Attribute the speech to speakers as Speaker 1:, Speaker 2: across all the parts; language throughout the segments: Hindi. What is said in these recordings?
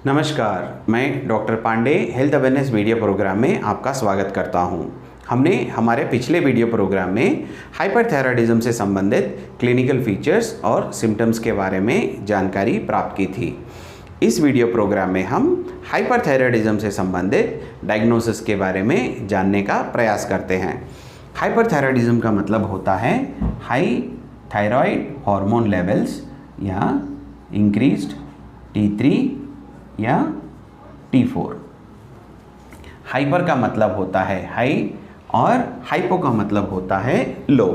Speaker 1: नमस्कार, मैं doctor Pandey health awareness video programme में आपका स्वागत करता हूं। हमने हमारे पिछले वीडियो प्रोग्राम में हाइपरथायराइडिज्म से संबंधित क्लिनिकल फीचर्स और सिम्टम्स के बारे में जानकारी प्राप्त की थी। इस वीडियो प्रोग्राम में हम हाइपरथायराइडिज्म से संबंधित डायग्नोसिस के बारे में जानने का प्रयास करते हैं। हाइपरथायराइडिज्म का मतलब होता है हाई थायराइड हार्मोन लेवल्स या इंक्रीज्ड T3 या T4। हाइपर का मतलब होता है हाई और हाइपो का मतलब होता है लो।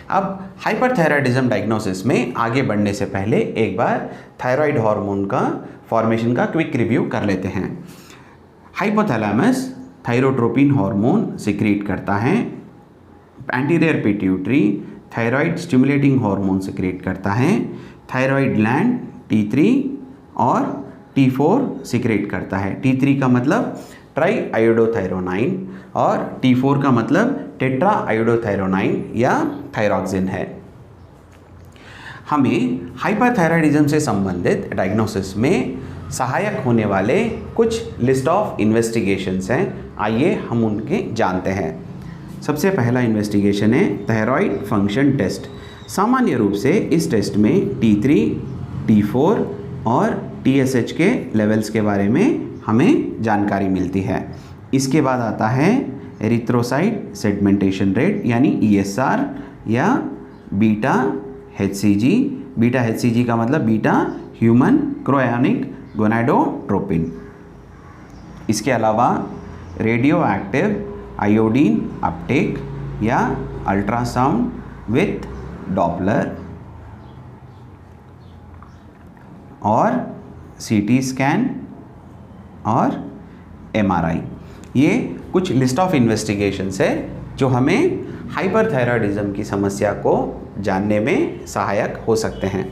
Speaker 1: अब हाइपरथायराइडिज्म डायग्नोसिस में आगे बढ़ने से पहले एक बार थायराइड हार्मोन का फॉर्मेशन का क्विक रिव्यू कर लेते हैं। हाइपोथैलेमस थायरोट्रोपिन हार्मोन सिक्रीट करता है। Anterior pituitary thyroid stimulating hormone secrete करता है। थायराइड ग्लैंड T3 और T4 सिक्रेट करता है। T3 का मतलब ट्राई आयोडोथायरोनाइन और T4 का मतलब टेट्रा आयोडोथायरोनाइन या थायरॉक्सिन है। हमें हाइपरथायराइडिज्म से संबंधित डायग्नोसिस में सहायक होने वाले कुछ लिस्ट ऑफ इन्वेस्टिगेशंस हैं। आइए हम उनके जानते हैं। सबसे पहला इन्वेस्टिगेशन है थायराइड फंक्शन टेस्ट। सामान्य रूप से इस टेस्ट में T3, T4 और TSH के लेवल्स के बारे में हमें जानकारी मिलती है। इसके बाद आता है एरिथ्रोसाइट सेगमेंटेशन रेट यानी ESR या बीटा HCG। बीटा HCG का मतलब बीटा ह्यूमन क्रोयानिक गोनाडोट्रोपिन। इसके अलावा रेडियो एक्टिव आयोडीन अपटेक या अल्ट्रासाउंड विथ डॉपलर और CT स्कैन और MRI। ये कुछ लिस्ट ऑफ इन्वेस्टिगेशंस है जो हमें हाइपरथायराइडिज्म की समस्या को जानने में सहायक हो सकते हैं।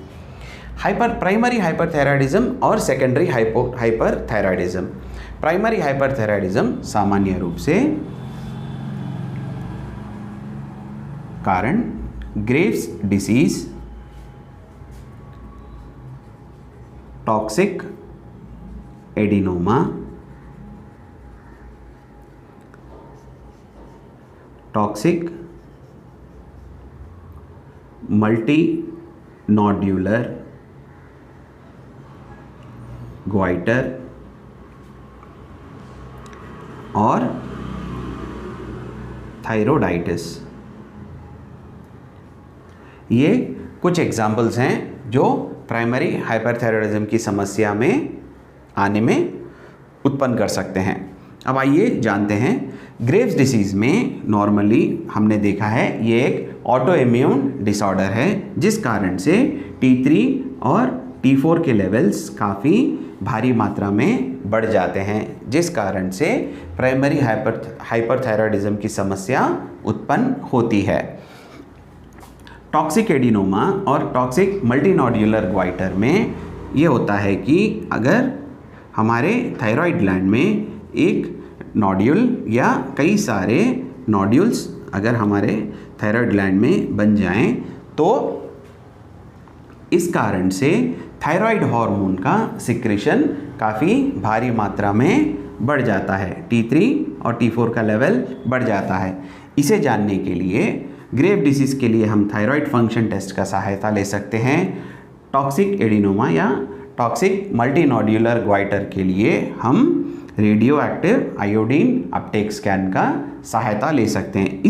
Speaker 1: प्राइमरी हाइपरथायराइडिज्म और सेकेंडरी हाइपरथायराइडिज्म। प्राइमरी हाइपरथायराइडिज्म सामान्य रूप से कारण Graves disease, toxic adenoma, toxic multi nodular goitre और थायरोडाइटिस। ये कुछ एग्जाम्पल्स हैं जो प्राइमरी हाइपरथायराइडिज्म की समस्या में आने में उत्पन्न कर सकते हैं। अब आइए जानते हैं। ग्रेव्स डिसीज़ में नॉर्मली हमने देखा है ये एक ऑटो इम्यून डिसऑर्डर है जिस कारण से T3 और T4 के लेवल्स काफ़ी भारी मात्रा में बढ़ जाते हैं, जिस कारण से प्राइमरी हाइपरथायराइडिज्म की समस्या उत्पन्न होती है। टॉक्सिक एडिनोमा और टॉक्सिक मल्टीनोड्यूलर ग्वाइटर में ये होता है कि अगर हमारे थायराइड ग्लैंड में एक नोड्यूल या कई सारे नोड्यूल्स अगर हमारे थायराइड ग्लैंड में बन जाएं तो इस कारण से थायराइड हार्मोन का सिक्रेशन काफ़ी भारी मात्रा में बढ़ जाता है। T3 और T4 का लेवल बढ़ जाता है। इसे जानने के लिए ग्रेव डिसीज़ के लिए हम थायराइड फंक्शन टेस्ट का सहायता ले सकते हैं। टॉक्सिक एडिनोमा या टॉक्सिक मल्टीनोड्यूलर ग्वाइटर के लिए हम radio active iodine Uptake scan का सहायता ले सकते हैं।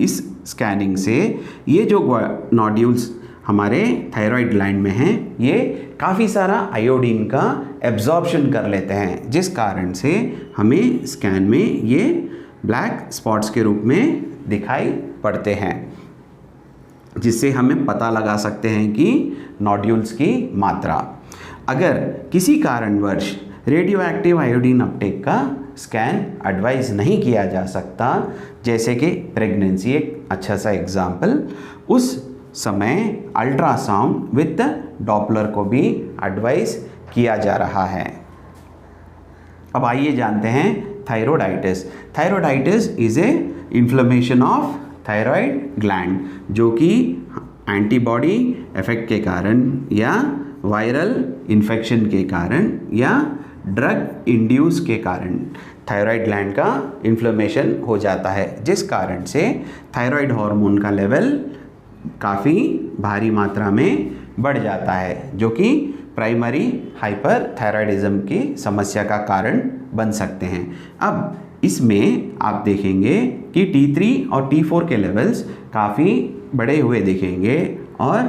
Speaker 1: इस स्कैनिंग से ये जो नोड्यूल्स हमारे थायराइड ग्लैंड में हैं ये काफ़ी सारा आयोडीन का एब्जॉर्प्शन कर लेते हैं, जिस कारण से हमें स्कैन में ये ब्लैक स्पॉट्स के रूप में दिखाई पड़ते हैं, जिससे हमें पता लगा सकते हैं कि नोड्यूल्स की मात्रा। अगर किसी कारणवश रेडियो एक्टिव आयोडीन अपटेक का स्कैन एडवाइस नहीं किया जा सकता, जैसे कि प्रेगनेंसी एक अच्छा सा एग्जाम्पल, उस समय अल्ट्रासाउंड विथ डॉपलर को भी एडवाइस किया जा रहा है। अब आइए जानते हैं thyroiditis. Thyroiditis is a inflammation of thyroid gland जो कि एंटीबॉडी इफेक्ट के कारण या वायरल इन्फेक्शन के कारण या ड्रग इंड्यूस के कारण थायराइड ग्लैंड का इन्फ्लेमेशन हो जाता है, जिस कारण से थायराइड हार्मोन का लेवल काफ़ी भारी मात्रा में बढ़ जाता है, जो कि प्राइमरी हाइपरथायराइडिज्म की समस्या का कारण बन सकते हैं। अब इसमें आप देखेंगे कि T3 और T4 के लेवल्स काफ़ी बढ़े हुए दिखेंगे और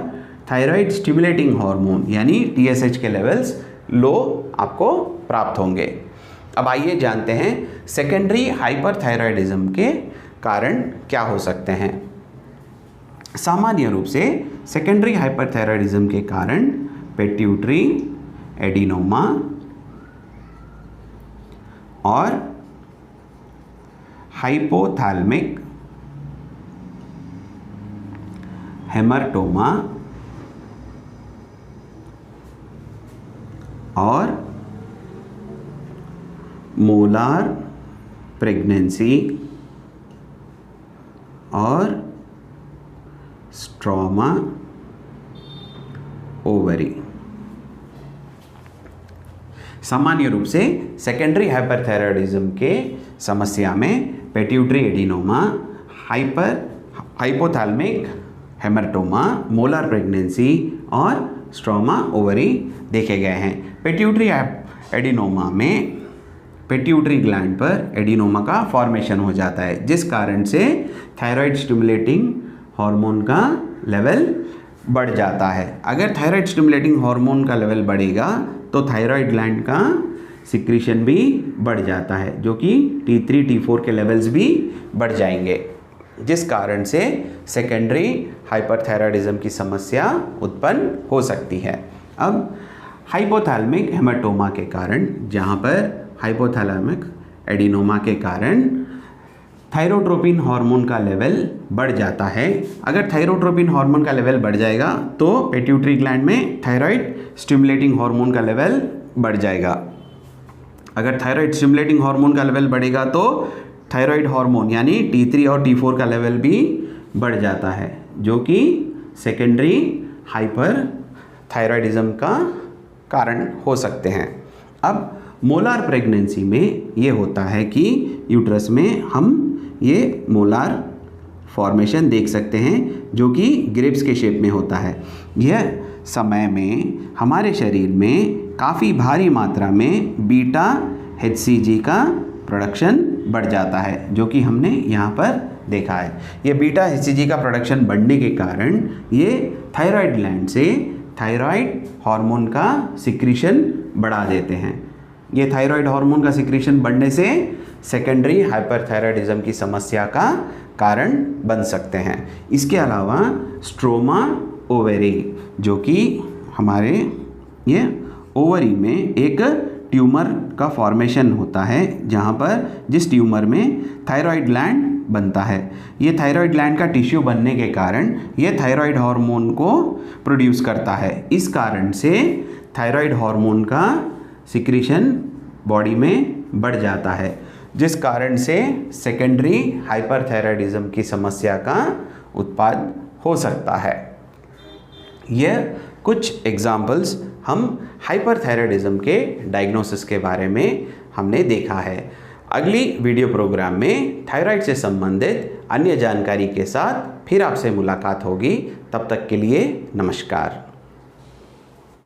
Speaker 1: थायराइड स्टिमुलेटिंग हार्मोन यानी TSH के लेवल्स लो आपको प्राप्त होंगे। अब आइए जानते हैं सेकेंडरी हाइपरथायराइडिज्म के कारण क्या हो सकते हैं। सामान्य रूप से सेकेंडरी हाइपरथायराइडिज्म के कारण पिट्यूटरी एडिनोमा और हाइपोथैलेमिक हेमरटोमा और मोलार प्रेगनेंसी और स्ट्रोमा ओवरी। सामान्य रूप से सेकेंडरी हाइपरथायराइडिज्म के समस्या में pituitary adenoma, hypothalamic hamartoma, molar pregnancy और स्ट्रोमा ओवरी देखे गए हैं। पिट्यूटरी एडिनोमा में पिट्यूटरी ग्लैंड पर एडिनोमा का फॉर्मेशन हो जाता है, जिस कारण से थायराइड स्टिमुलेटिंग हार्मोन का लेवल बढ़ जाता है। अगर थायराइड स्टिमुलेटिंग हार्मोन का लेवल बढ़ेगा तो थायराइड ग्लैंड का सिक्रीशन भी बढ़ जाता है, जो कि T3 T4 के लेवल्स भी बढ़ जाएंगे, जिस कारण से सेकेंडरी हाइपरथायराइडिज्म की समस्या उत्पन्न हो सकती है। अब हाइपोथैलेमिक हेमरटोमा के कारण, जहाँ पर हाइपोथैलेमिक एडिनोमा के कारण थायरोट्रोपिन हार्मोन का लेवल बढ़ जाता है। अगर थायरोट्रोपिन हार्मोन का लेवल बढ़ जाएगा तो पिट्यूटरी ग्लैंड में थायराइड स्टिमुलेटिंग हार्मोन का लेवल बढ़ जाएगा। अगर थायराइड स्टिमुलेटिंग हार्मोन का लेवल बढ़ेगा तो थायराइड हार्मोन यानी T3 और T4 का लेवल भी बढ़ जाता है, जो कि सेकेंडरी हाइपरथायराइडिज्म का कारण हो सकते हैं। अब मोलार प्रेगनेंसी में ये होता है कि यूट्रस में हम ये मोलार फॉर्मेशन देख सकते हैं, जो कि ग्रेप्स के शेप में होता है। यह समय में हमारे शरीर में काफ़ी भारी मात्रा में बीटा HCG का प्रोडक्शन बढ़ जाता है, जो कि हमने यहाँ पर देखा है। ये बीटा HCG का प्रोडक्शन बढ़ने के कारण ये थायराइड ग्लैंड से थायराइड हार्मोन का सिक्रीशन बढ़ा देते हैं। ये थायराइड हार्मोन का सिक्रीशन बढ़ने से सेकेंडरी हाइपरथायराइडिज्म की समस्या का कारण बन सकते हैं। इसके अलावा स्ट्रोमा ओवरी, जो कि हमारे ये ओवरी में एक ट्यूमर का फॉर्मेशन होता है, जहाँ पर जिस ट्यूमर में थायराइड ग्लैंड बनता है। ये थायराइड ग्लैंड का टिश्यू बनने के कारण ये थायराइड हार्मोन को प्रोड्यूस करता है। इस कारण से थायराइड हार्मोन का सिक्रीशन बॉडी में बढ़ जाता है, जिस कारण से सेकेंडरी हाइपरथायराइडिज्म की समस्या का उत्पाद हो सकता है। यह कुछ एग्जाम्पल्स हम हाइपरथायराइडिज्म के डायग्नोसिस के बारे में हमने देखा है। अगली वीडियो प्रोग्राम में थायराइड से संबंधित अन्य जानकारी के साथ फिर आपसे मुलाकात होगी। तब तक के लिए नमस्कार।